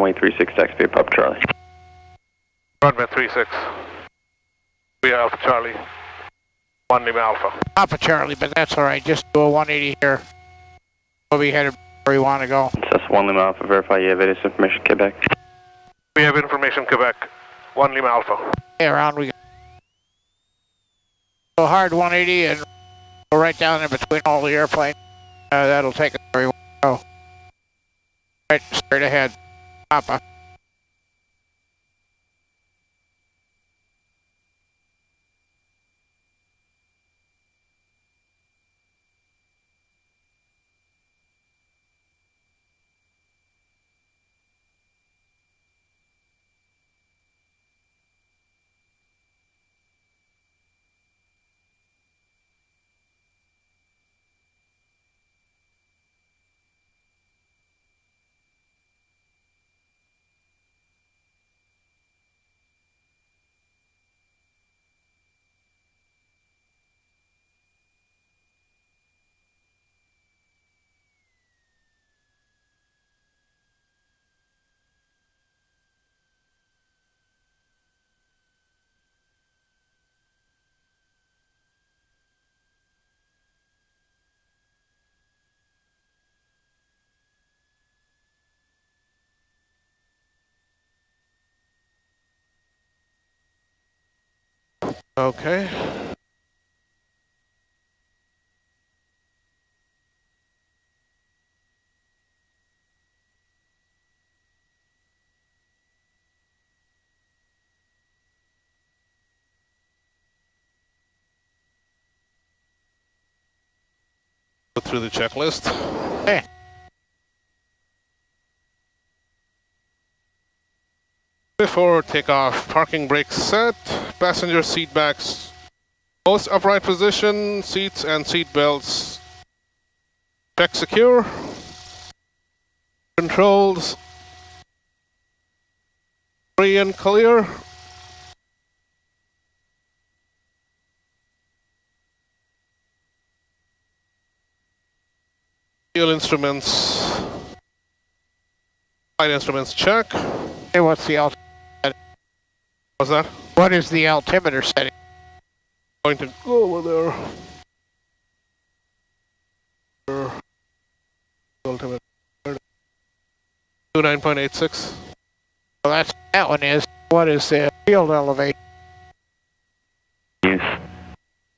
runway 36, taxi Papa Charlie. Runway 36. We are Alpha Charlie. 1 Lima Alpha. Papa Charlie, but that's all right. Just do a 180 here. We'll be headed where you want to go. That's 1 Lima Alpha. Verify you have ATIS information, Quebec. We have information, Quebec. 1 Lima Alpha. Okay, around we go. So hard 180 and go right down in between all the airplanes. That'll take us where we want to go. Right, straight ahead. Papa. Okay. Go through the checklist. Hey. Before takeoff, parking brakes set, passenger seat backs, most upright position, seats and seat belts check secure, controls free and clear, fuel instruments, flight instruments check. Hey, what's the altimeter? What's that? What is the altimeter setting? Going to go over there. Altimeter 29.86. Well, that one is. What is the field elevation? Use.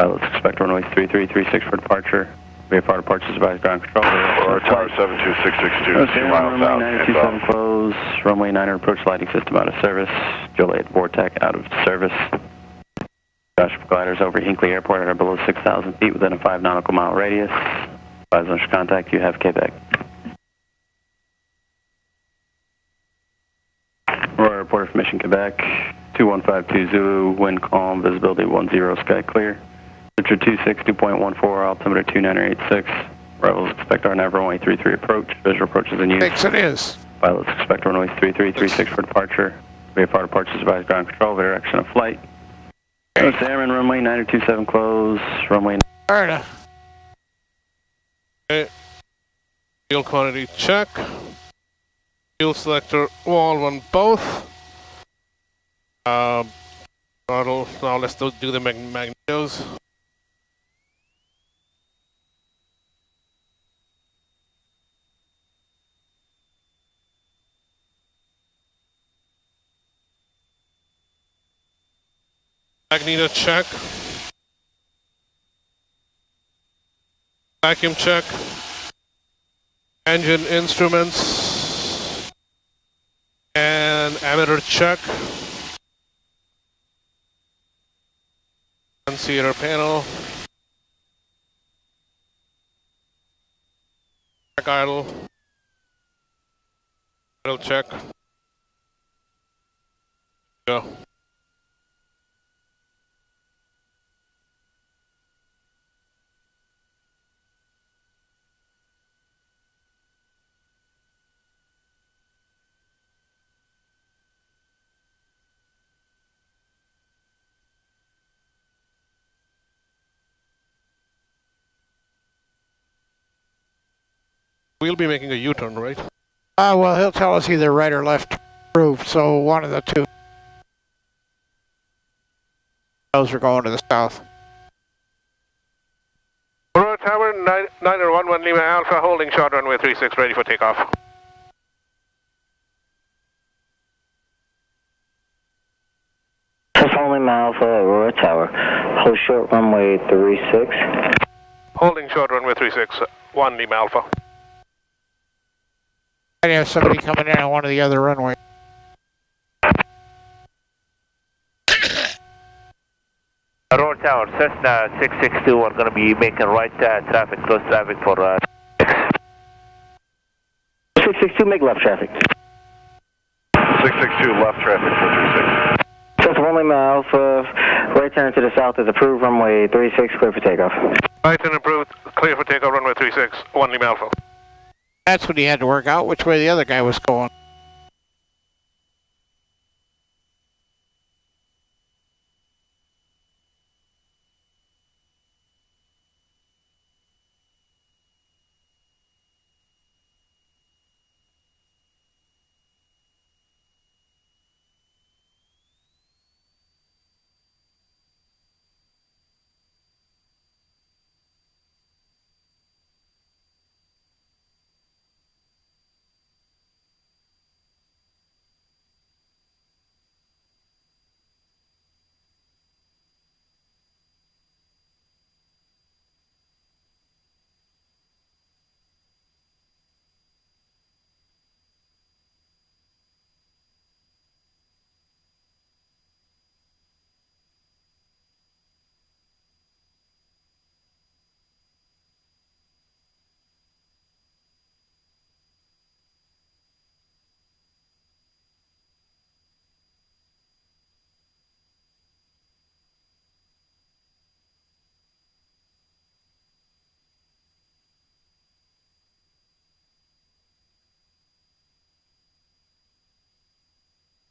Let's expect runway 3336 for departure. VFR departure is advised ground control. Or tower 72662, 2 miles runway out. 927 close. Runway 9 approach lighting system out of service. Joliet Vortec out of service. Josh gliders over Hinkley Airport at or below 6,000 feet within a 5 nautical mile radius. Advise on contact, you have Quebec. Aurora Report for Mission Quebec. 2152 Zulu, wind calm, visibility 10, sky clear. Temperature 26, 2.14, altimeter 2986. Arrivals expect our nav runway 33 approach. Visual approach is in use. Thanks, it is. Pilots expect runway 3336 for departure. VFR departure is advised ground control, direction of flight. North Airman, runway 927 close, runway... Florida. Okay. Fuel quantity check. Fuel selector all on both. Throttle. Now let's do the magnetos. Magneto check. Vacuum check. Engine instruments. And ammeter check. Concealer panel. Check idle. Idle check. Go. We'll be making a U-turn, right? Well, he'll tell us either right or left approved, so one of the two. Those are going to the south. Aurora Tower, 911 Lima Alpha, holding short runway 36, ready for takeoff. Lima Alpha, Aurora Tower, hold short runway 36. Holding short runway 36, 1 Lima Alpha. I have somebody coming in on one of the other runways. Aurora Tower, Cessna 662, we're going to be making right traffic, close traffic for 662, make left traffic. 662, left traffic for 36. Just 1 Lima Alpha, right turn to the south is approved, runway 36, clear for takeoff. Right and approved, clear for takeoff, runway 36, 1 Lima Alpha. That's what he had to work out, which way the other guy was going.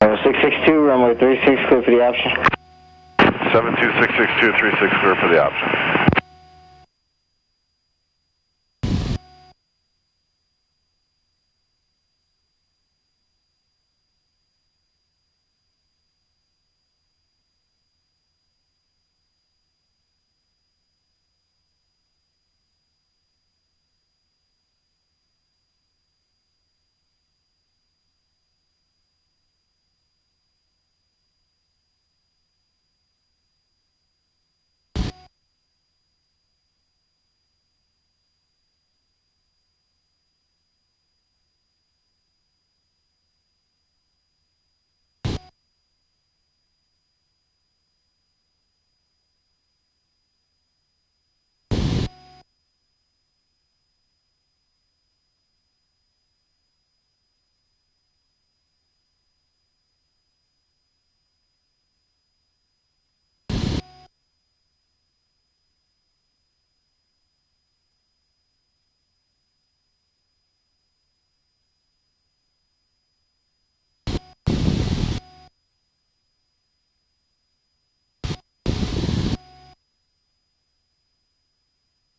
Uh, 662, runway 36, clear for the option. 72662, 36, clear for the option.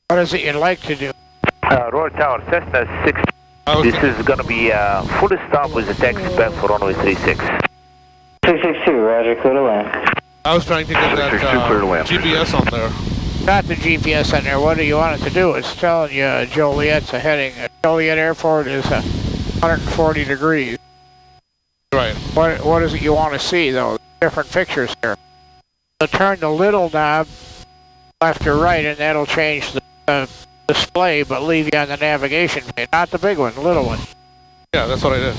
What is it you'd like to do? Aurora Tower, Cessna 6. This is going to be full stop with the taxi back for runway 36. 662, roger, clear to land. I was trying to get that 662, clear to land. GPS on there. Got the GPS on there. What do you want it to do? It's telling you Joliet's a heading. Joliet Airport is 140 degrees. Right. What is it you want to see, though? Different pictures here. So turn the little knob left or right, and that'll change the display, but leave you on the navigation page. Not the big one, the little one. Yeah, that's what I did.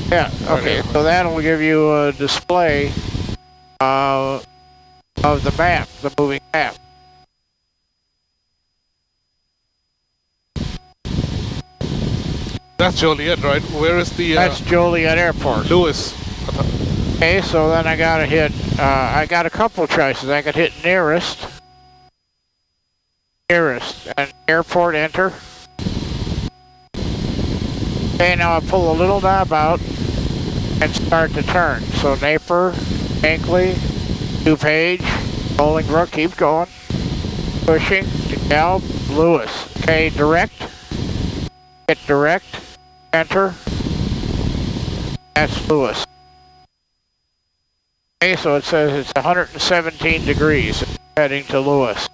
Yeah, okay. So that'll give you a display of the map, the moving map. That's Joliet, right? Where is the... That's Joliet Airport. Lewis. Okay, so then I gotta hit, I got a couple choices. I could hit nearest, and airport enter. Okay, now I pull the little knob out and start to turn. So Napier, Hinkley, DuPage, Bolingbrook, keep going. Pushing, DeKalb, Lewis. Okay, direct, hit direct, enter, That's Lewis. Okay, so it says it's 117 degrees heading to Lewis.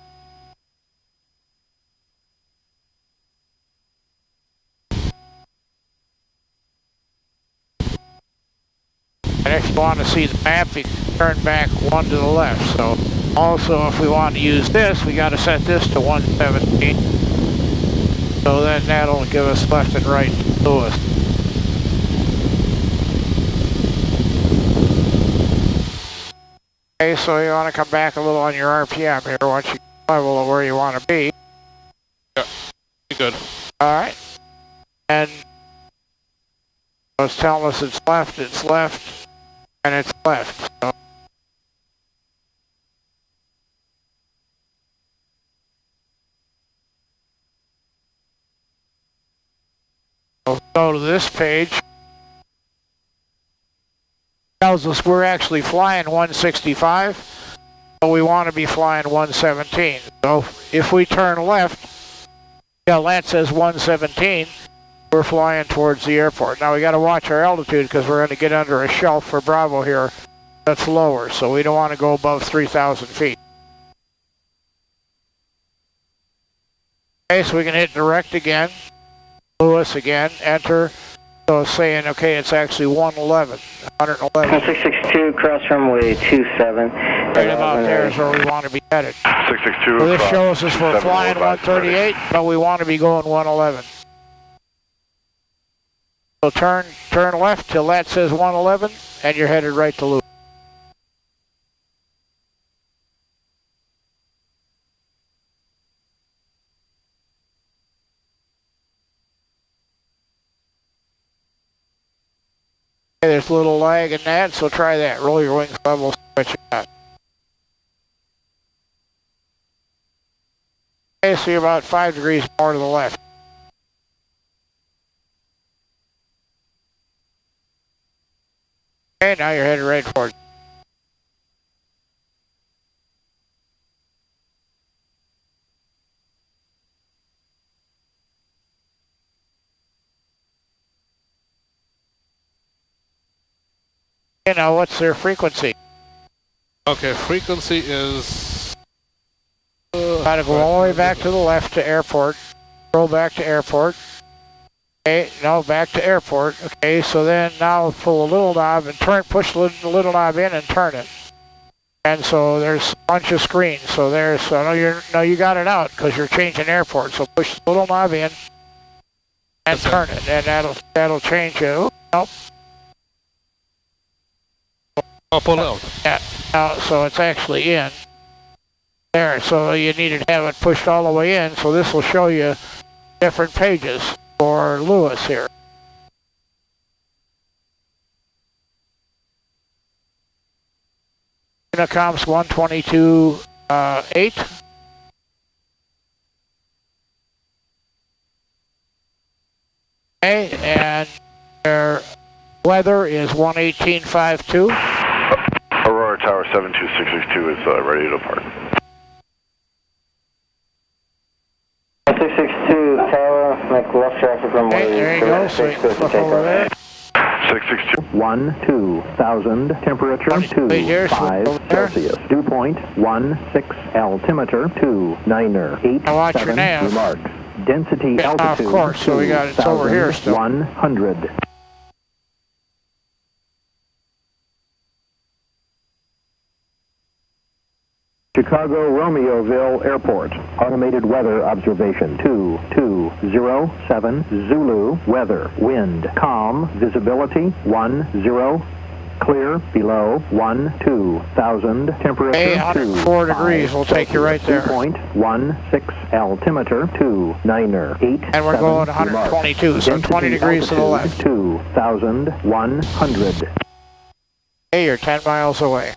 And if you want to see the map, you can turn back one to the left. So also if we want to use this, we got to set this to 117. So then that'll give us left and right Lewis. Okay, so you want to come back a little on your RPM here once you level where you want to be. Yeah, good. Alright. And it's telling us it's left, and it's left. So we'll go to this page. Tells us we're actually flying 165, but we want to be flying 117. So if we turn left, yeah, that says 117. We're flying towards the airport. Now we got to watch our altitude because we're going to get under a shelf for Bravo here that's lower, so we don't want to go above 3,000 feet. Okay, so we can hit direct again, Lewis again, enter. So it's saying, okay, it's actually 111. 662, cross runway 27. Right about there is where we want to be headed. 662. So this shows us we're flying 138, but we want to be going 111. So turn left till that says 111, and you're headed right to Lewis. Okay, there's a little lag in that, so try that. Roll your wings level, see what you got. Okay, so you're about 5 degrees more to the left. Okay, now you're headed right for it. Okay, now what's their frequency? Okay, frequency is... Gotta go all the way back to the left to airport. Roll back to airport. Okay, now back to airport. Okay, so then now pull a little knob and push the little knob in and turn it. And so there's a bunch of screens. So there's, so you got it out because you're changing airport. So push the little knob in and turn it, and that'll change it. Oops, nope. Up or down? Yeah. Now, so it's actually in there. So you need to have it pushed all the way in. So this will show you different pages for Lewis here. Unicom's 122.8. Okay, and their weather is 118.52. Aurora Tower 72662 is ready to depart. 662, Tower, make left traffic runway. Okay, there you go, so you can flip over there. 662. 12,000, temperature 25 Celsius. Dew point 16, altimeter 29er 87. Remarks. Density altitude. Of course, so we got it's over here still. 100. Chicago Romeoville Airport. Automated weather observation 2207 Zulu. Weather. Wind calm. Visibility 10. Clear below 12,000. Temperature 104 degrees. We'll take you right there. 2.16 altimeter 29er 8. And we're going 122, so 20 degrees to the left. 2,100. Hey, you're 10 miles away.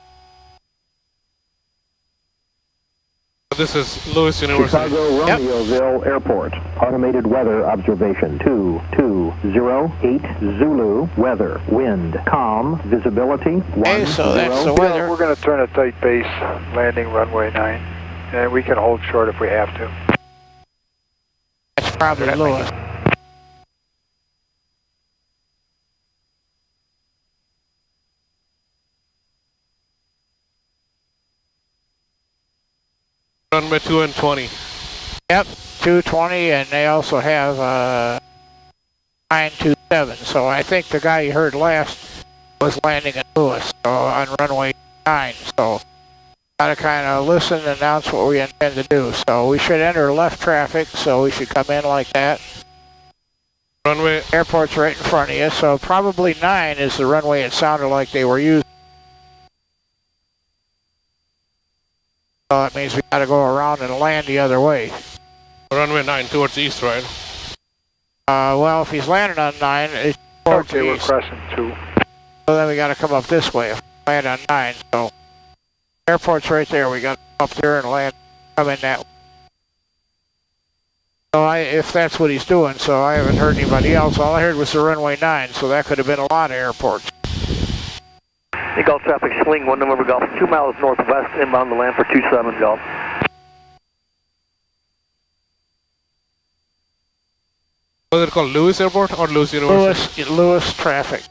This is Lewis University. Chicago Romeoville Airport. Automated weather observation 2208 Zulu. Weather. Wind calm. Visibility 10. Okay, so that's the weather. We're going to turn a tight base, landing runway 9, and we can hold short if we have to. That's probably Lewis. Runway 2 and 20. Yep, 220, and they also have 927. So I think the guy you heard last was landing at Lewis, so on runway 9. So gotta kind of listen and announce what we intend to do. So we should enter left traffic, so we should come in like that. Runway. Airport's right in front of you, so probably 9 is the runway it sounded like they were using. So that means we gotta go around and land the other way. Runway 9 towards the east, right? Well, if he's landing on 9, it's towards Okay, the we're east. crossing 2. So then we gotta come up this way if we land on 9. So airport's right there. We gotta come up there and land, come in that way. So if that's what he's doing, so I haven't heard anybody else. All I heard was the runway 9, so that could have been a lot of airports. Hey, Golf traffic, swing 1 November Golf, 2 miles northwest, inbound to land for 27 Golf. Was it called Lewis Airport or Lewis University? Lewis traffic.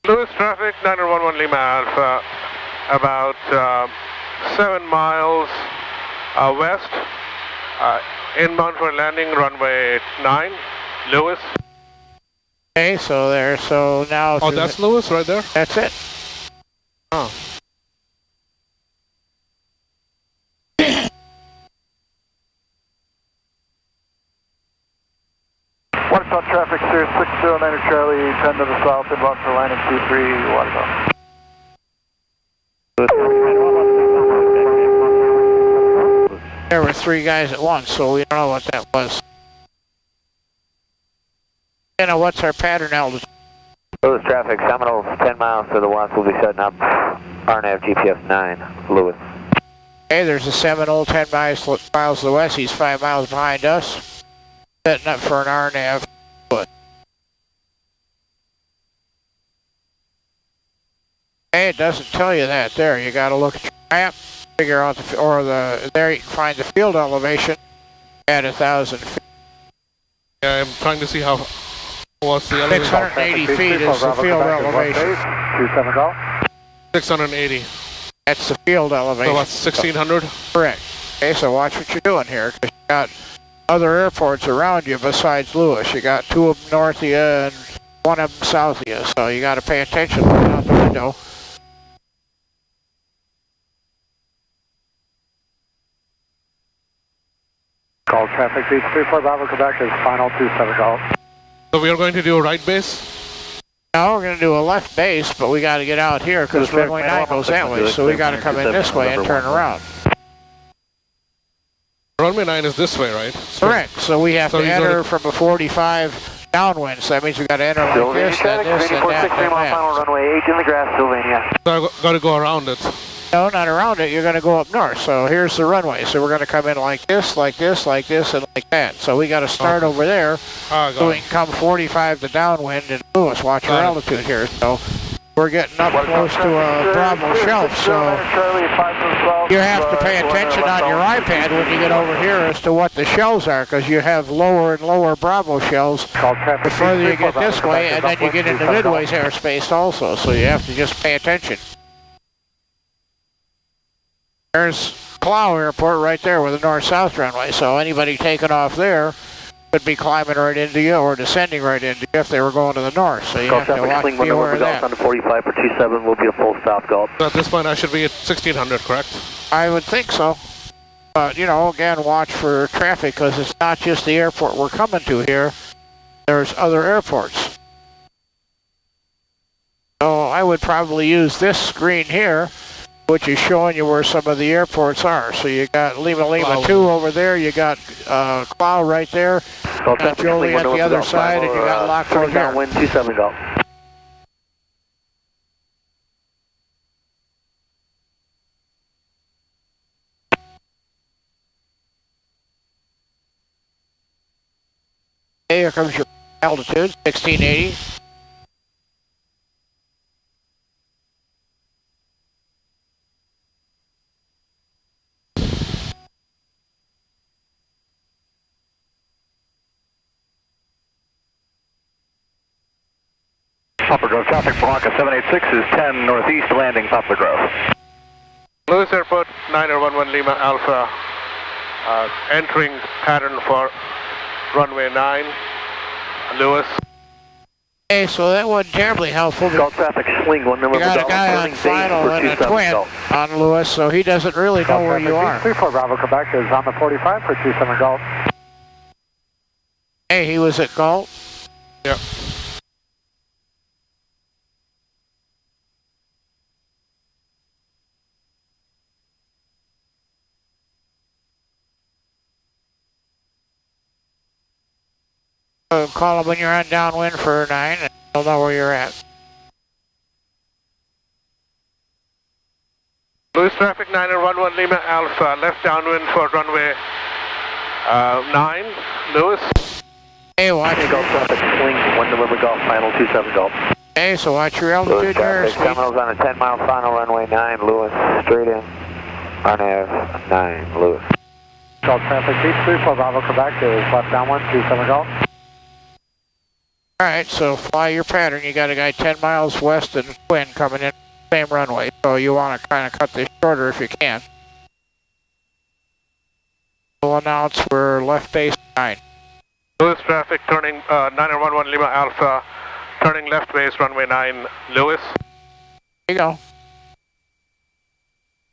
Lewis traffic, 911 Lima Alpha, about 7 miles west, inbound for landing, runway 9, Lewis. Okay, so there, so now... Oh, that's Lewis right there? That's it. Oh. Watertown traffic, Sirius 609 Charlie, 10 to the south, inbound for landing 23, Watertown. There were 3 guys at once, so we don't know what that was. You know, what's our pattern altitude? Lewis traffic, Seminole, 10 miles to the west, we'll be setting up RNAV GPS 9, Lewis. Okay, there's a Seminole 10 miles to the west, he's 5 miles behind us. Setting up for an RNAV. Hey, it doesn't tell you that there. You gotta look at your map, figure out there you can find the field elevation at 1,000 feet. Yeah, I'm trying to see what's the elevation. 680 feet is the field elevation. 27 Golf. 680. That's the field elevation. So that's 1,600? Correct. Okay, so watch what you're doing here, because you got other airports around you besides Lewis. You got 2 of them north of you and 1 of them south of you, so you got to pay attention looking out the window. Call traffic, beach 34 Bravo, Quebec is final 27 Golf. So we are going to do a right base? No, we're going to do a left base, but we got to get out here because runway 9 goes that way, so we got to come in this way and turn around. Runway 9 is this way, right? Correct, so we have to enter from a 45 downwind, so that means we got to enter like this, then this, and that, and that. Final runway 8 in the grass, Sylvania. So I got to go around it. No, not around it, you're going to go up north, so here's the runway, so we're going to come in like this, like this, like this, and like that. So we got to start over there, so we can come 45 to downwind and Lewis, watch our altitude here. So we're getting up close to a Bravo shelf, so you have to pay attention on your iPad when you get over here as to what the shells are, because you have lower and lower Bravo shells the further you get this way, and then you get into Midway's airspace also, so you have to just pay attention. There's Clow Airport right there with the north-south runway, so anybody taking off there could be climbing right into you or descending right into you if they were going to the north, so you have to watch, be aware of that. On to 45 for 27 will be a full stop Golf. So at this point I should be at 1,600, correct? I would think so. But, you know, again, watch for traffic because it's not just the airport we're coming to here. There's other airports. So I would probably use this screen here, which is showing you where some of the airports are. So you got Lima 2 over there, you got Clow right there, got Jolie at the other side, and you got Lockport here. Wind 27 Golf. Okay, here comes your altitude, 1680. Poplar Grove traffic, Blanca 786 is 10 northeast landing Poplar Grove. Lewis Airport, 911 Lima Alpha, entering pattern for runway 9, Lewis. Okay, so that wasn't terribly helpful. Golf traffic, swing, 1 number You got a guy on final and a twin on Lewis, so he doesn't really know where you are. 34 Bravo, Quebec is on the 45 for 27 Golf. Hey, he was at Galt? Yep. Call him when you're on downwind for 9 and he'll know where you're at. Lewis traffic 911 Lima Alpha, left downwind for runway 9, Lewis. Hey, watch Golf traffic, swing, 1 November Golf, final 27 Golf. Hey, so watch your altitude Lewis there. traffic, Seminoles on a 10-mile final, runway 9, Lewis, straight in, RNAV 9, Lewis. Golf traffic, Beach 34 Bravo, Quebec is left downwind, 27 Golf. Alright, so fly your pattern. You got a guy 10 miles west and twin coming in, same runway. So you want to kind of cut this shorter if you can. We'll announce we're left base 9. Lewis traffic turning 911 Lima Alpha, turning left base runway 9, Lewis. There you go.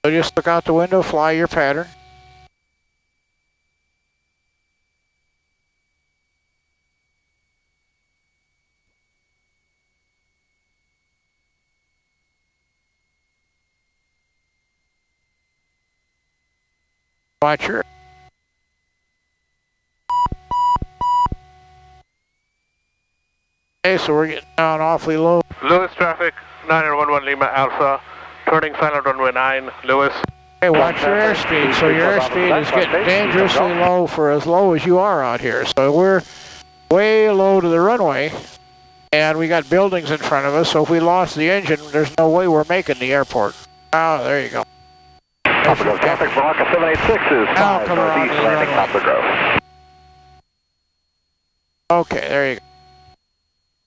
So just look out the window, fly your pattern. Watch your. Okay, so we're getting down awfully low. Lewis traffic 911 Lima Alpha, turning final runway 9, Lewis. Hey, watch your airspeed. So your airspeed is getting dangerously low for as low as you are out here. So we're way low to the runway, and we got buildings in front of us. So if we lost the engine, there's no way we're making the airport. Oh, there you go. Traffic Bronco 786 is 5 come around northeast to the landing runway. Poplar Grove. Okay, there you go.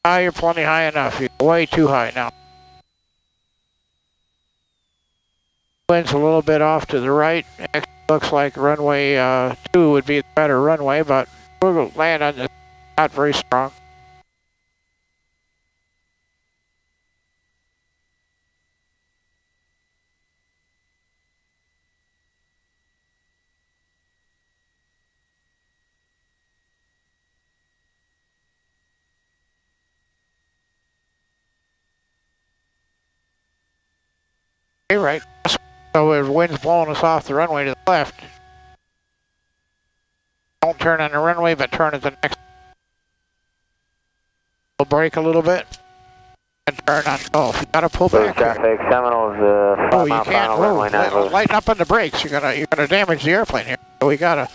Now you're plenty high enough. You're way too high now. Wind's a little bit off to the right. Actually looks like runway 2 would be the better runway, but we'll land on this. Not very strong. Okay, right. So the wind's blowing us off the runway to the left. Don't turn on the runway, but turn at the next. We'll brake a little bit and turn on. Oh, you gotta pull Lewis back. Here. traffic, Seminoles, Oh, you 5-mile can't final, runway 9, move. Lewis. Lighten up on the brakes. You're gonna damage the airplane here. So we gotta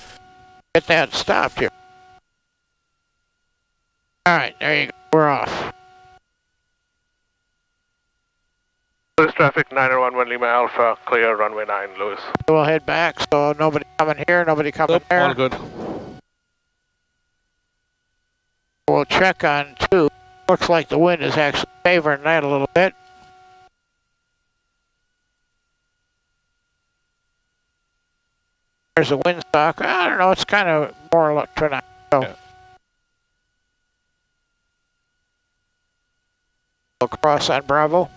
get that stopped here. All right, there you go. We're off. Lewis traffic 911 Lima Alpha, clear runway 9, Lewis. We'll head back. So nobody coming here, nobody coming there. All good. We'll check on 2. Looks like the wind is actually favoring that a little bit. There's a windsock. I don't know, it's kind of more electronic. So. Yeah. We'll cross on Bravo.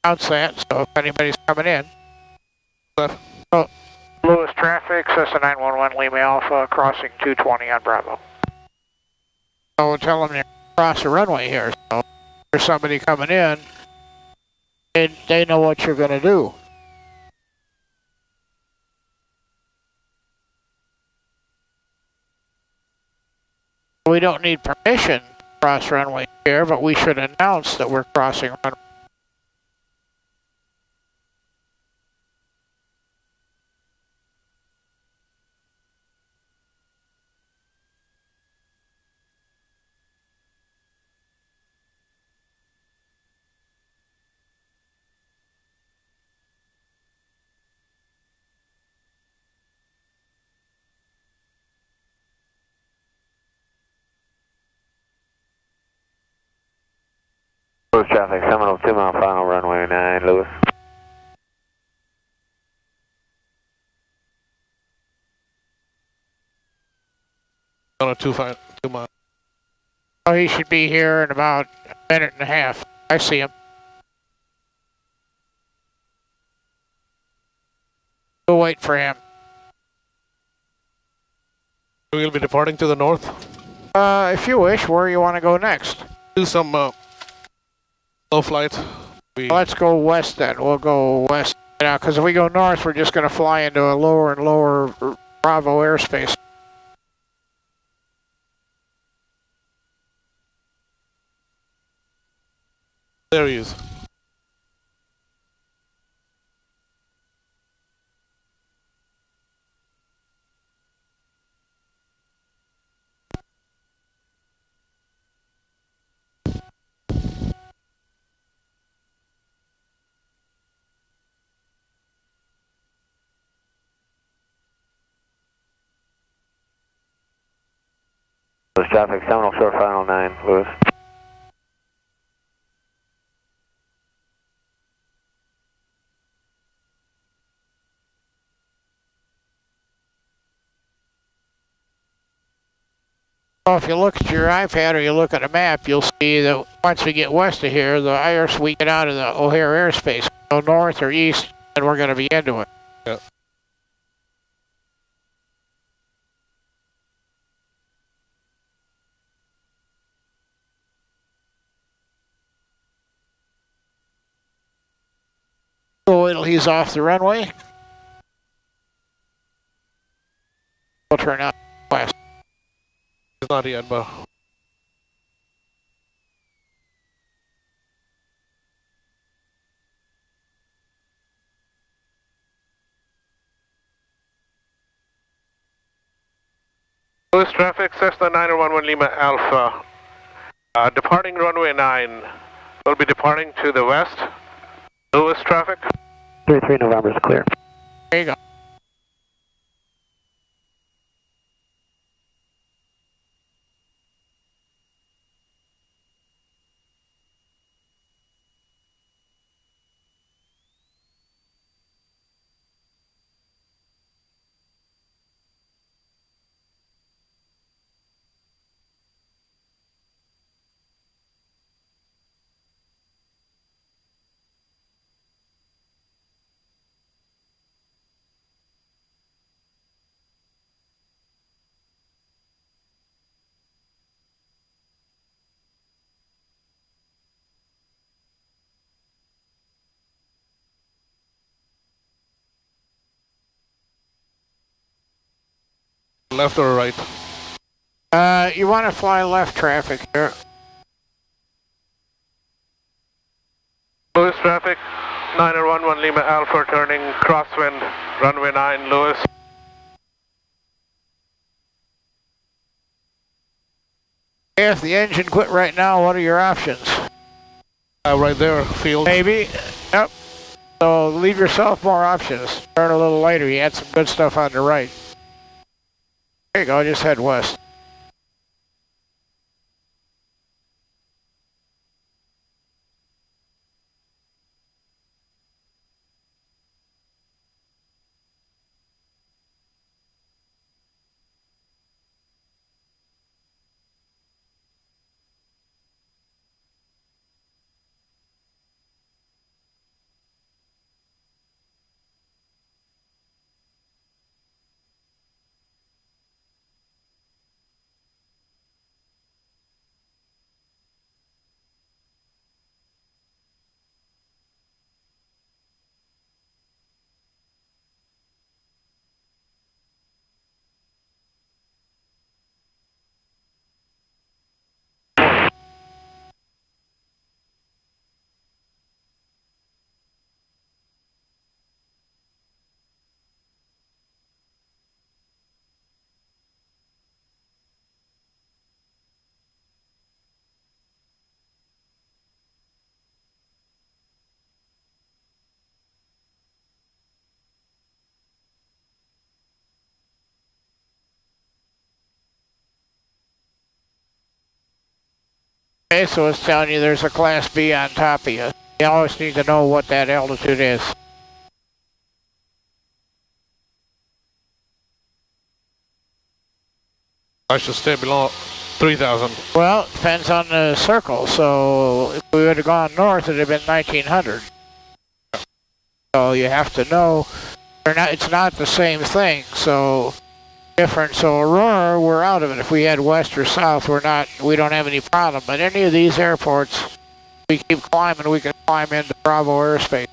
Bounce that, so if anybody's coming in. Oh, Lewis traffic, Cessna 911 Lima Alpha, crossing 220 on Bravo. So we'll tell them to cross the runway here. So if there's somebody coming in, and they know what you're going to do. We don't need permission to cross runway here, but we should announce that we're crossing runway. Lewis traffic, Seminole 2-mile final, runway 9, Lewis. On a 2 mile. Oh, he should be here in about a minute and a half. I see him. We'll wait for him. We'll be departing to the north. If you wish, where you want to go next? Do some low flight. Let's go west then. We'll go west now, because if we go north, we're just going to fly into a lower and lower Bravo airspace. There he is. Lewis traffic, Seminole Shore, final 9, Lewis. So if you look at your iPad or you look at a map, you'll see that once we get west of here, the iris we get out of the O'Hare airspace. Go north or east, and we're going to be into it. Yeah. So wait till he's off the runway. We'll turn out west. He's not yet, but Lewis traffic, Cessna 911 Lima Alpha. Departing runway 9. We'll be departing to the west. Lewis traffic. 33 November is clear. There you go. Left or right? You want to fly left traffic here. Lewis traffic, 911 Lima Alpha turning crosswind, runway 9, Lewis. If the engine quit right now, what are your options? Right there, field. Maybe. Yep. So leave yourself more options. Turn a little later. You had some good stuff on the right. There you go. Just head west. Okay, so it's telling you there's a Class B on top of you. You always need to know what that altitude is. I should stay below 3,000. Well, it depends on the circle. So if we would have gone north, it would have been 1900. So you have to know, it's not the same thing. So different. So Aurora, we're out of it. If we head west or south, we don't have any problem. But any of these airports, we keep climbing, we can climb into Bravo airspace.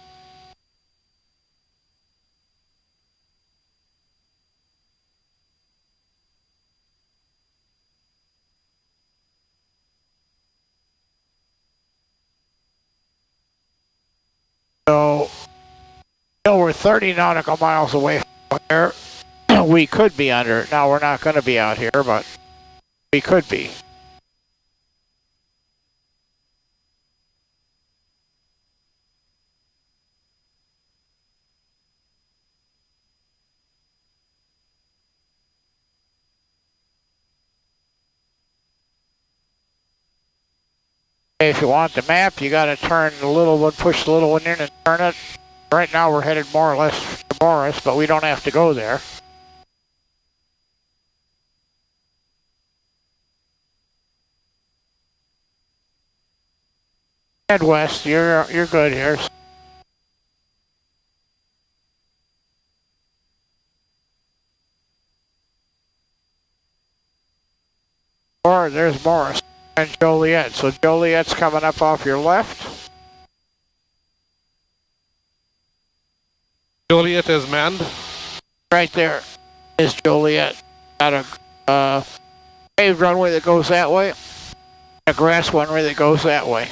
So, we're 30 nautical miles away from there. We could be under it. Now, we're not going to be out here, but we could be. If you want the map, you got to turn the little one, push the little one in and turn it. Right now we're headed more or less to Morris, but we don't have to go there. Head west, you're good here. Or there's Morris and Joliet. So Joliet's coming up off your left. Joliet is manned. Right there is Joliet. Got a paved runway that goes that way. A grass runway that goes that way.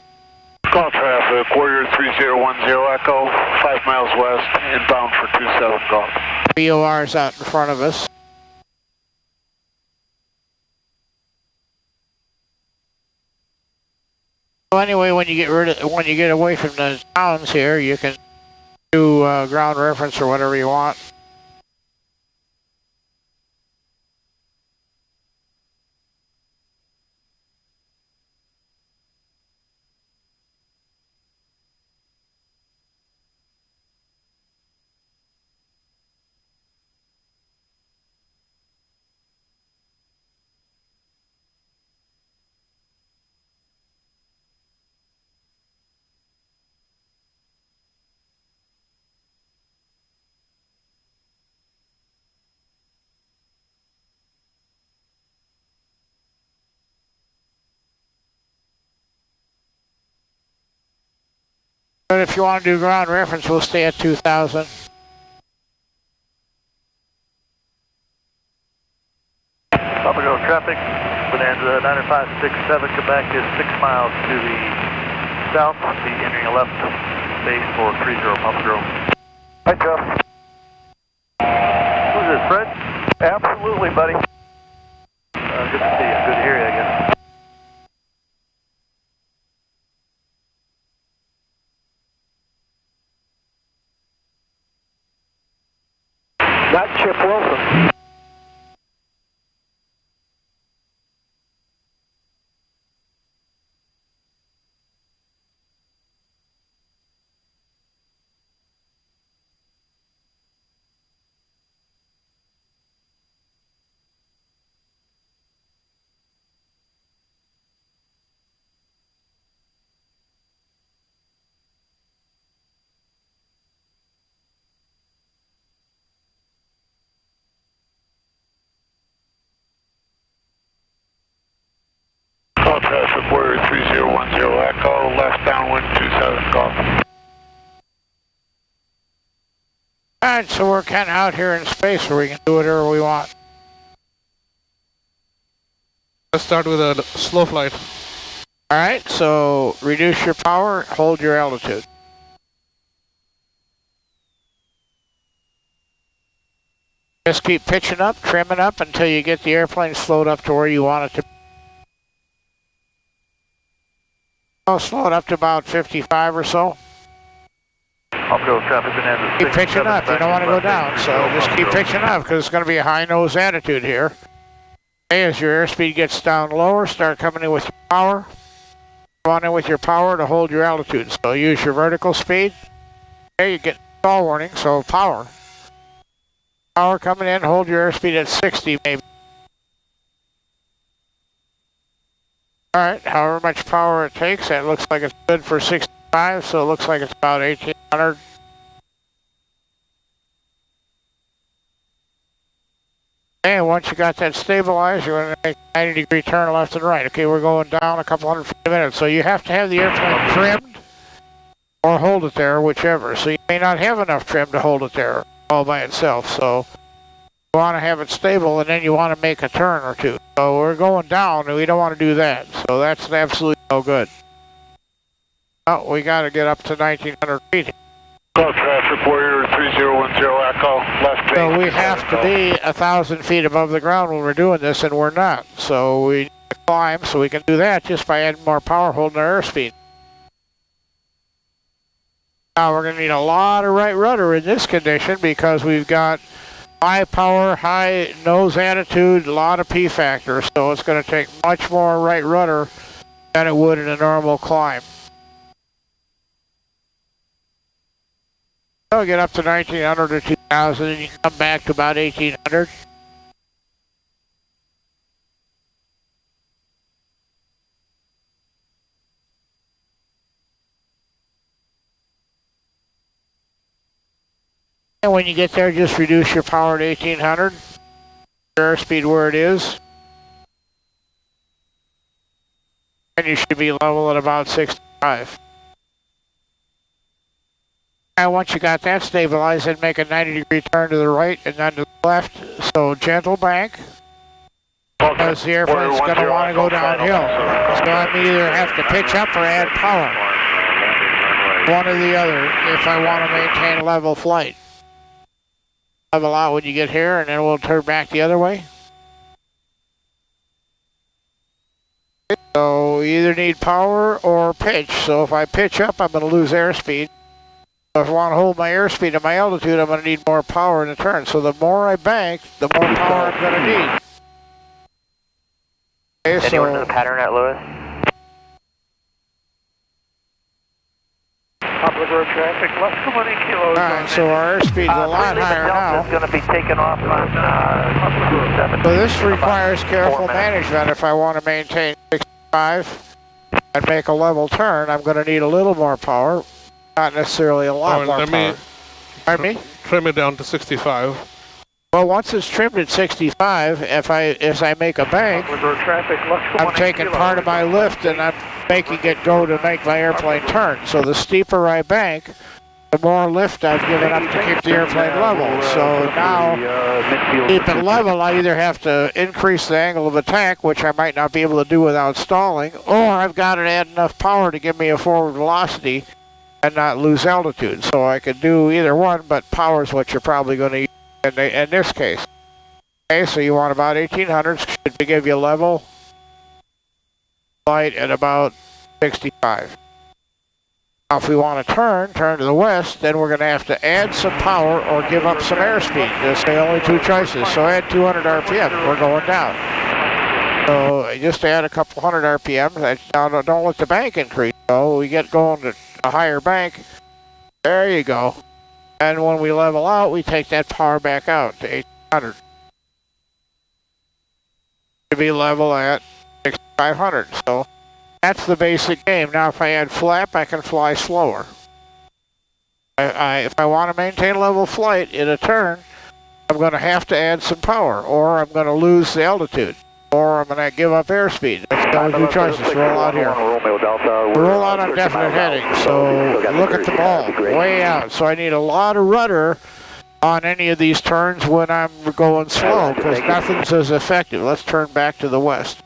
Call traffic, Warrior 3010 Echo, 5 miles west, inbound for 27 Golf. VOR's out in front of us. So anyway, when you get away from the towns here, you can do ground reference or whatever you want. But if you want to do ground reference, we'll stay at 2,000. Papa Go traffic, Bonanza 90567, Quebec is 6 miles to the south. Be entering a left base for 30 Papa Go. Hi, Jeff. Who's this, Fred? Absolutely, buddy. Good to see you. Good to hear you, I guess. Not Chip Wilson. Call traffic, Warrior 3010 Echo, left downwind 27 Golf. Alright, so we're kind of out here in space where we can do whatever we want. Let's start with a slow flight. Alright, so reduce your power, hold your altitude. Just keep pitching up, trimming up until you get the airplane slowed up to where you want it to be. I'll slow it up to about 55 or so. I'll go traffic Bonanza. Keep pitching up, you don't want to go down, so just keep pitching up because it's going to be a high nose attitude here. Okay, as your airspeed gets down lower, start coming in with your power. Come on in with your power to hold your altitude. So use your vertical speed. Okay, you get stall warning, so power. Power coming in, hold your airspeed at 60 maybe. Alright, however much power it takes, that looks like it's good for 65, so it looks like it's about 1800. And once you got that stabilized, you're going to make a 90-degree turn left and right. Okay, we're going down a couple hundred feet a minute, so you have to have the airplane trimmed or hold it there, whichever. So you may not have enough trim to hold it there all by itself, so you want to have it stable, and then you want to make a turn or two. So we're going down, and we don't want to do that, so that's absolutely no good. Oh, we got to get up to 1900 feet. Call traffic warrior 3010 Echo, left base. So we have to be 1,000 feet above the ground when we're doing this, and we're not. So we need to climb, so we can do that just by adding more power holding our airspeed. Now we're going to need a lot of right rudder in this condition because we've got high power, high nose attitude, a lot of P factor, so it's going to take much more right rudder than it would in a normal climb. So get up to 1900 or 2000 and you can come back to about 1800. And when you get there, just reduce your power to 1800. Your airspeed where it is. And you should be level at about 65. And once you got that stabilized, then make a 90-degree turn to the right and then to the left. So gentle bank, because the airplane's going to want to go downhill. So I either have to pitch up or add power. One or the other if I want to maintain level flight. Level out when you get here, and then we'll turn back the other way. So you either need power or pitch. So if I pitch up, I'm going to lose airspeed. If I want to hold my airspeed and my altitude, I'm going to need more power in the turn. So the more I bank, the more power I'm going to need. Okay, anyone in the pattern at Lewis? Public road traffic, left 20 kilos. Alright, so our airspeed is a lot higher now. Is going to be taken off on public road 7. So this requires careful management. If I want to maintain 65 and make a level turn, I'm going to need a little more power. Not necessarily a lot more power. Pardon me? Trim it down to 65. Well, once it's trimmed at 65, as I make a bank, I'm taking part of my lift and I'm making it go to make my airplane turn. So the steeper I bank, the more lift I've given up to keep the airplane level. So now, to keep it level, I either have to increase the angle of attack, which I might not be able to do without stalling, or I've got to add enough power to give me a forward velocity and not lose altitude. So I could do either one, but power is what you're probably going to use in this case. Okay, so you want about 1800, should give you level flight at about 65. Now if we want to turn to the west, then we're going to have to add some power or give up some airspeed. There's only two choices. So add 200 RPM, we're going down. So just add a couple hundred RPM. Now don't let the bank increase. So we get going to a higher bank. There you go. And when we level out, we take that power back out to 1800. To be level at 6500. So that's the basic game. Now if I add flap, I can fly slower. If I want to maintain level flight in a turn, I'm going to have to add some power, or I'm going to lose the altitude, or I'm going to give up airspeed. That's the only two choices. Roll out here. Roll out on definite heading. So look at the ball, way out. So I need a lot of rudder on any of these turns when I'm going slow, because nothing's as effective. Let's turn back to the west.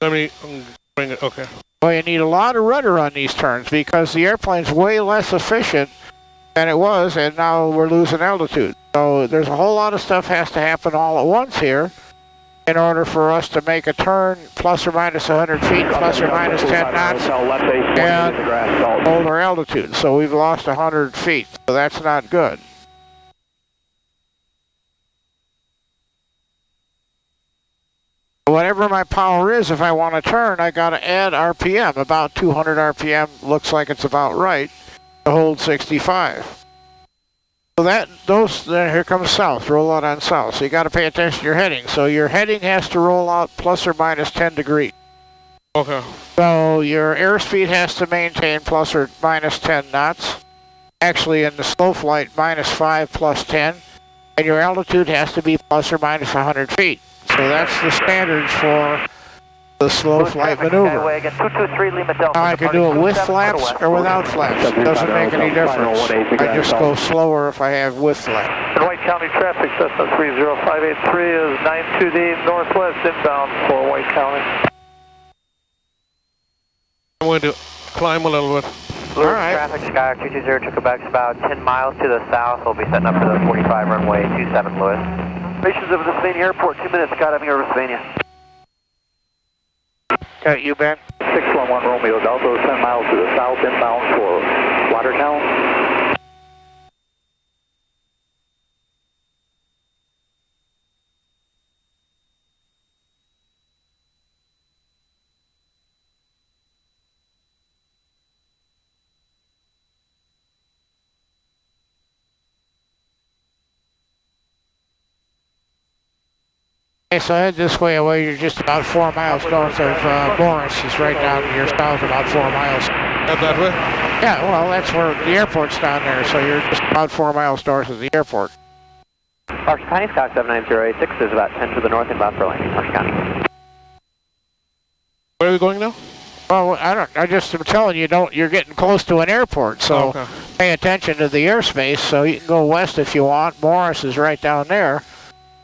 Let me bring it, okay. Well, you need a lot of rudder on these turns because the airplane's way less efficient than it was, and now we're losing altitude. So there's a whole lot of stuff has to happen all at once here in order for us to make a turn plus or minus 100 feet, plus or minus 10 knots, and hold our altitude. So we've lost 100 feet, so that's not good. Whatever my power is, if I want to turn, I got to add RPM. About 200 RPM looks like it's about right to hold 65. So then here comes south, roll out on south. So you got to pay attention to your heading. So your heading has to roll out plus or minus 10 degrees. Okay. So your airspeed has to maintain plus or minus 10 knots. Actually, in the slow flight, -5 plus 10. And your altitude has to be plus or minus 100 feet. So that's the standards for the slow flight maneuver. Now I can do it with flaps or without flaps. It doesn't make any difference. I just go slower if I have with flaps. White County traffic, Cessna 30583 is 920 northwest inbound for White County. I'm going to climb a little bit. Lewis Alright. traffic, Sky 220 to Quebec's about 10 miles to the south. We'll be setting up for the 45 runway 27 Lewis. Stations of Pennsylvania Airport, 2 minutes, skydiving over Pennsylvania. You, Ben? 611 Romeo Delta, 10 miles to the south, inbound for Watertown. Okay, so head this way away. You're just about 4 miles north of Morris. It's right down to your south, about 4 miles. Head that way? Yeah, well, that's where the airport's down there, so you're just about 4 miles north of the airport. Marsh County, Sky 79086 is about 10 to the north, inbound for landing, Marsh County. Where are we going now? Well, I just am telling you, you're getting close to an airport, so okay. Pay attention to the airspace. So you can go west if you want. Morris is right down there.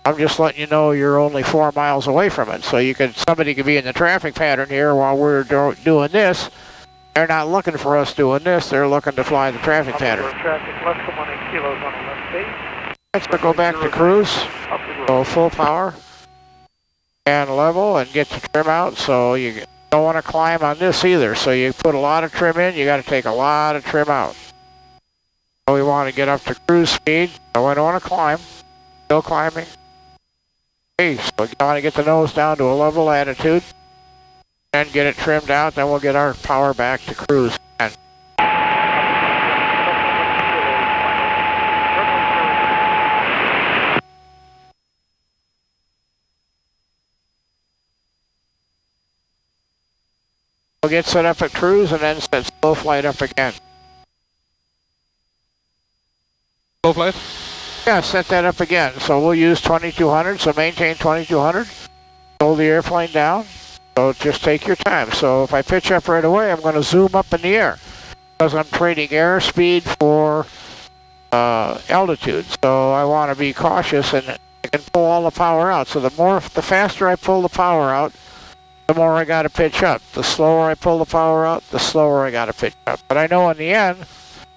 I'm just letting you know you're only 4 miles away from it. So somebody could be in the traffic pattern here while we're doing this. They're not looking for us doing this. They're looking to fly the traffic pattern. Traffic less than 1 kilos on the left base. Let's go back to cruise. Go full power and level and get the trim out. So you don't want to climb on this either. So you put a lot of trim in. You got to take a lot of trim out. So we want to get up to cruise speed. So we don't want to climb. Still climbing. Okay, so you want to get the nose down to a level attitude and get it trimmed out. Then we'll get our power back to cruise. We'll get set up at cruise and then set slow flight up again. Slow flight? Yeah, set that up again. So we'll use 2200, so maintain 2200. Hold the airplane down. So just take your time. So if I pitch up right away, I'm going to zoom up in the air because I'm trading airspeed for altitude. So I want to be cautious and I can pull all the power out. So the faster I pull the power out, the more I got to pitch up. The slower I pull the power out, the slower I got to pitch up. But I know in the end,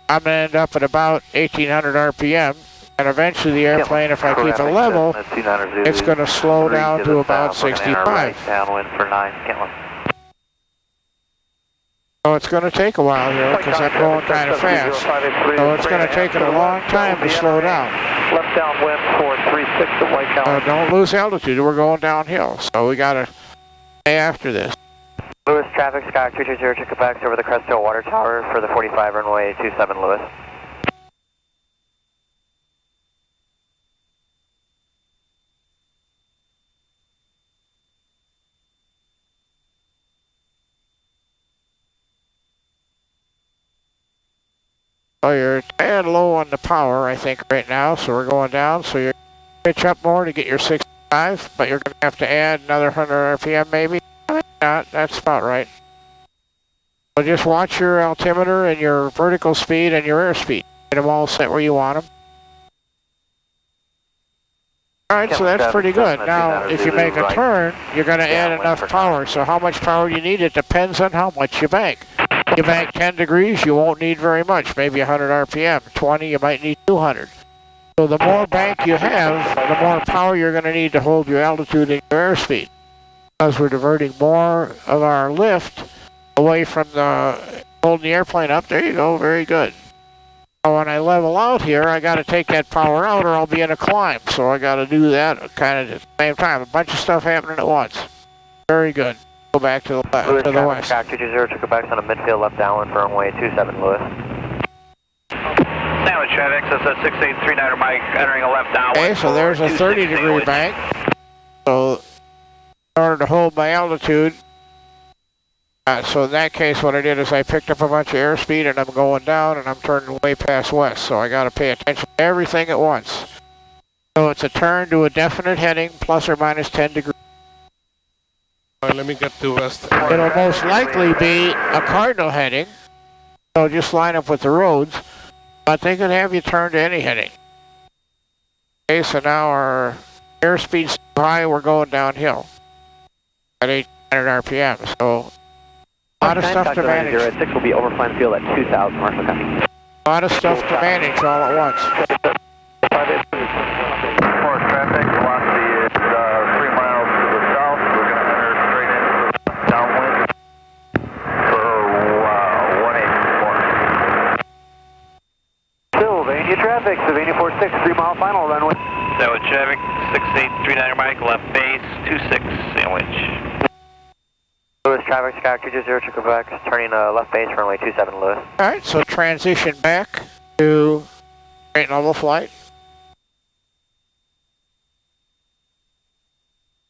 I'm going to end up at about 1800 RPM. And eventually the airplane, if I keep it level, it's going to slow down to about 65. Downwind for 9, Kentland. So it's going to take a while here because I'm going kind of fast. So it's going to take it a long time to slow down. Left downwind for 36 at White County. Don't lose altitude. We're going downhill. So we got to stay after this. Lewis traffic, Sky 220 to Quebec over the Crest Hill Water Tower for the 45 runway 27 Lewis. So you're a tad low on the power, I think, right now. So we're going down. So you're pitch up more to get your 65, but you're going to have to add another 100 RPM maybe. Not. That's about right. So just watch your altimeter and your vertical speed and your airspeed. Get them all set where you want them. All right, so that's pretty good. Now, if you make a turn, you're going to add enough power. So how much power you need, it depends on how much you bank. You bank 10 degrees, you won't need very much, maybe 100 RPM. 20, you might need 200. So the more bank you have, the more power you're going to need to hold your altitude and your airspeed. Because we're diverting more of our lift away from holding the airplane up. There you go, very good. So when I level out here, I got to take that power out or I'll be in a climb. So I got to do that kind of at the same time. A bunch of stuff happening at once. Very good. Go back to the left, Lewis, to the west. Sky 220 to Quebec on a midfield left downwind for runway 27 Lewis. Sandwich traffic, so it's a 6839 Mike entering a left downwind. Okay, so there's a 30-degree bank. So in order to hold my altitude, So in that case, what I did is I picked up a bunch of airspeed and I'm going down and I'm turning way past west. So I got to pay attention to everything at once. So it's a turn to a definite heading, plus or minus 10 degrees. All right, let me get to west. It'll most likely be a cardinal heading. So just line up with the roads, but they could have you turn to any heading. Okay, so now our airspeed's high, we're going downhill at 800 RPM. So a lot of stuff to manage. 06 will be over flying field at 2,000 Marshall County. A lot of stuff to manage all at once. For traffic, velocity is 3 miles to the south. We're going to enter straight into the downwind for 184. Sylvania traffic, Sylvania 46, 3 mile final runway. Sandwich traffic, 6839 Mike, left base, 26, Sandwich. Lewis traffic, Sky 220 to Quebec, turning left base, runway 27 Lewis. Alright, so transition back to straight level flight.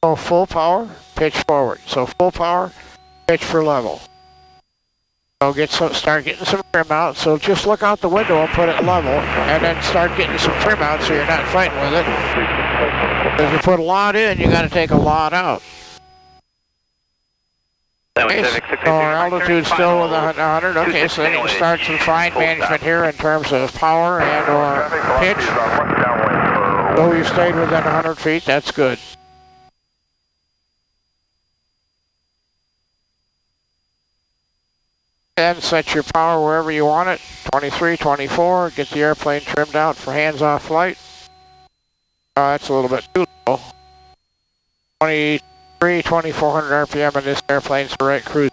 So full power, pitch forward. So full power, pitch for level. So start getting some trim out. So just look out the window and put it level, and then start getting some trim out so you're not fighting with it. If you put a lot in, you got to take a lot out. Okay, so our altitude's still with 100. Okay, so then you can start some fine management here in terms of power and or pitch. So you stayed within 100 feet, that's good. And set your power wherever you want it, 23, 24, get the airplane trimmed out for hands-off flight. That's a little bit too low. 23, 2400 RPM and this airplane's the right cruise.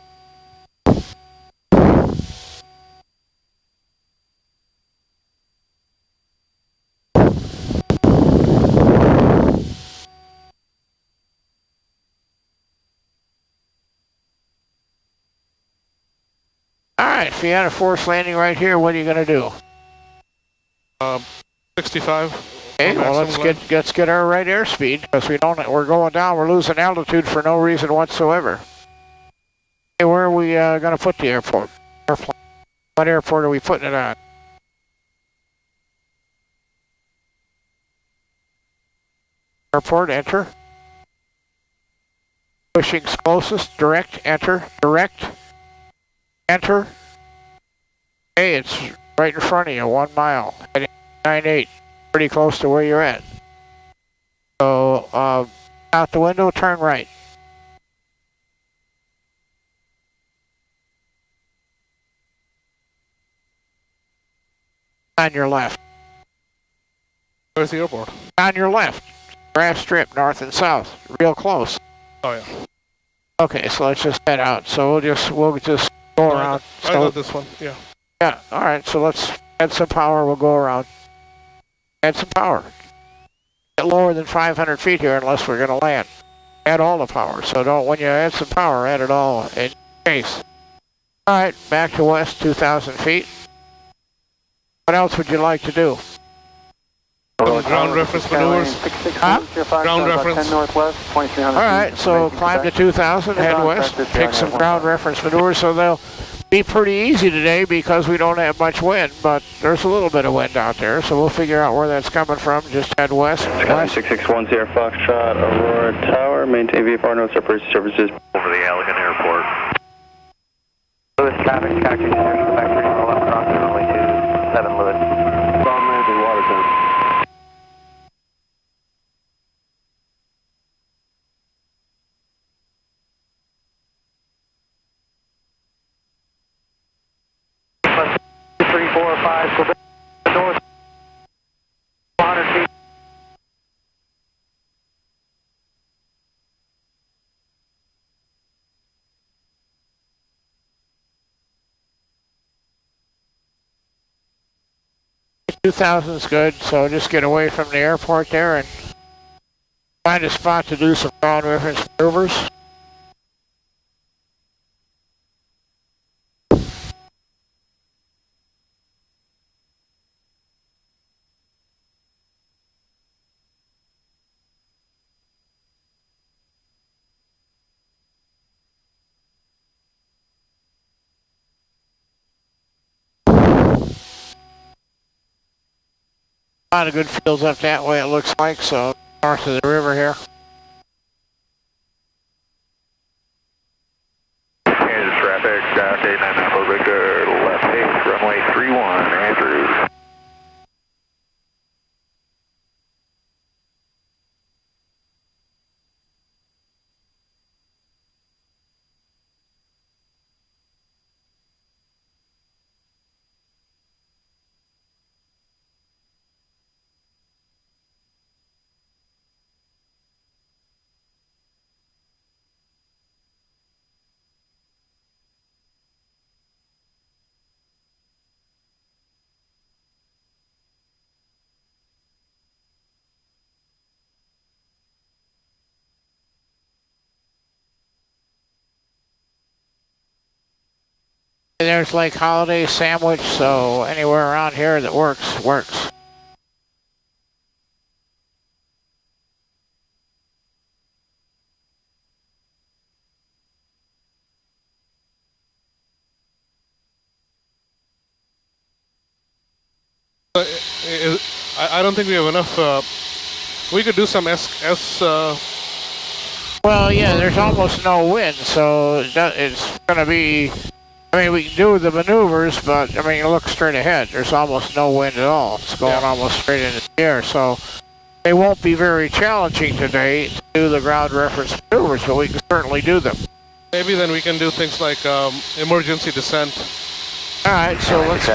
Alright, if you had a forced landing right here, what are you going to do? 65. Okay, well let's get our right airspeed because we're going down, we're losing altitude for no reason whatsoever. Okay, where are we going to put the airport? What airport are we putting it on? Airport, enter. Pushing closest, direct, enter, direct. Enter. Hey, it's right in front of you, 1 mile, heading 98, pretty close to where you're at. So, out the window, turn right. On your left. Where's the airport? On your left. Grass strip, north and south, real close. Oh yeah. Okay, so let's just head out. So we'll just go around. I got this one, yeah. Yeah, alright, so let's add some power, we'll go around. Add some power. Get lower than 500 feet here unless we're going to land. Add all the power, so when you add some power, add it all in case. Alright, back to west, 2,000 feet. What else would you like to do? Ground reference maneuvers. Huh? Ground reference. Alright, so climb to 2,000, head west, pick some ground reference maneuvers, so they'll be pretty easy today because we don't have much wind, but there's a little bit of wind out there, so we'll figure out where that's coming from. Just head west. 6610 Foxtrot, Aurora Tower, maintain VFR, no separation services. Over the Allegan Airport. Lewis traffic, Sky 220 to Quebec, turning left crossing runway 27 Lewis. Bomb landing, Watertown. Quebec, north, 100 feet. $2,000's good, so just get away from the airport there and find a spot to do some ground reference maneuvers. A lot of good fields up that way, it looks like, so north of the river here. Kansas traffic, South 899 Victor, left 8, runway 31, Andrews. There's Lake Holiday Sandwich, so anywhere around here that works, works. I don't think we have enough. We could do some Well, yeah, there's almost no wind, so it's going to be. I mean, we can do the maneuvers, but I mean, look straight ahead. There's almost no wind at all. It's going almost straight into the air, so they won't be very challenging today to do the ground reference maneuvers, but we can certainly do them. Maybe then we can do things like emergency descent. All right, so let's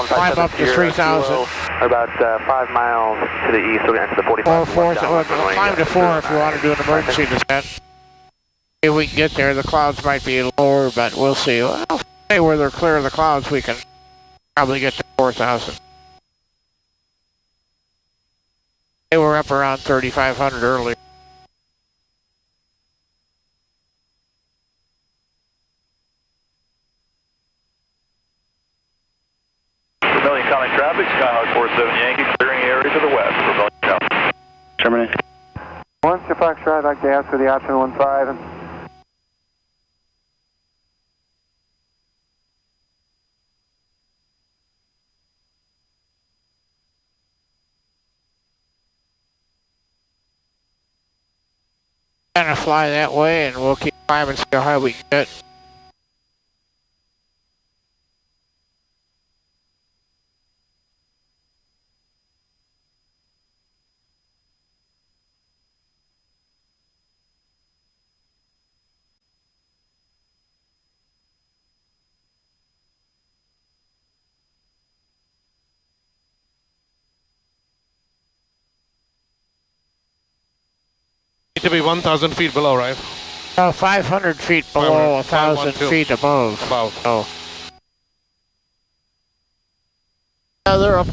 climb up to 3,000. About 5 miles to the east, we're going to enter the 45. Climb to 4 if you want to do an emergency descent. If we can get there, the clouds might be lower, but we'll see. Well, hey, where they're clear of the clouds, we can probably get to 4,000. They were up around 3,500 earlier. Vermilion County traffic, Skyhawk 47 Yankee, clearing area to the west, Vermilion County. Terminate. 1 to Foxtrot, I'd like to ask for the option 15. Kind of fly that way, and we'll keep climbing, see how high we can get. Need to be 1,000 feet below, right? 500 feet below, 1,000 feet above. Above. So. Yeah, they're up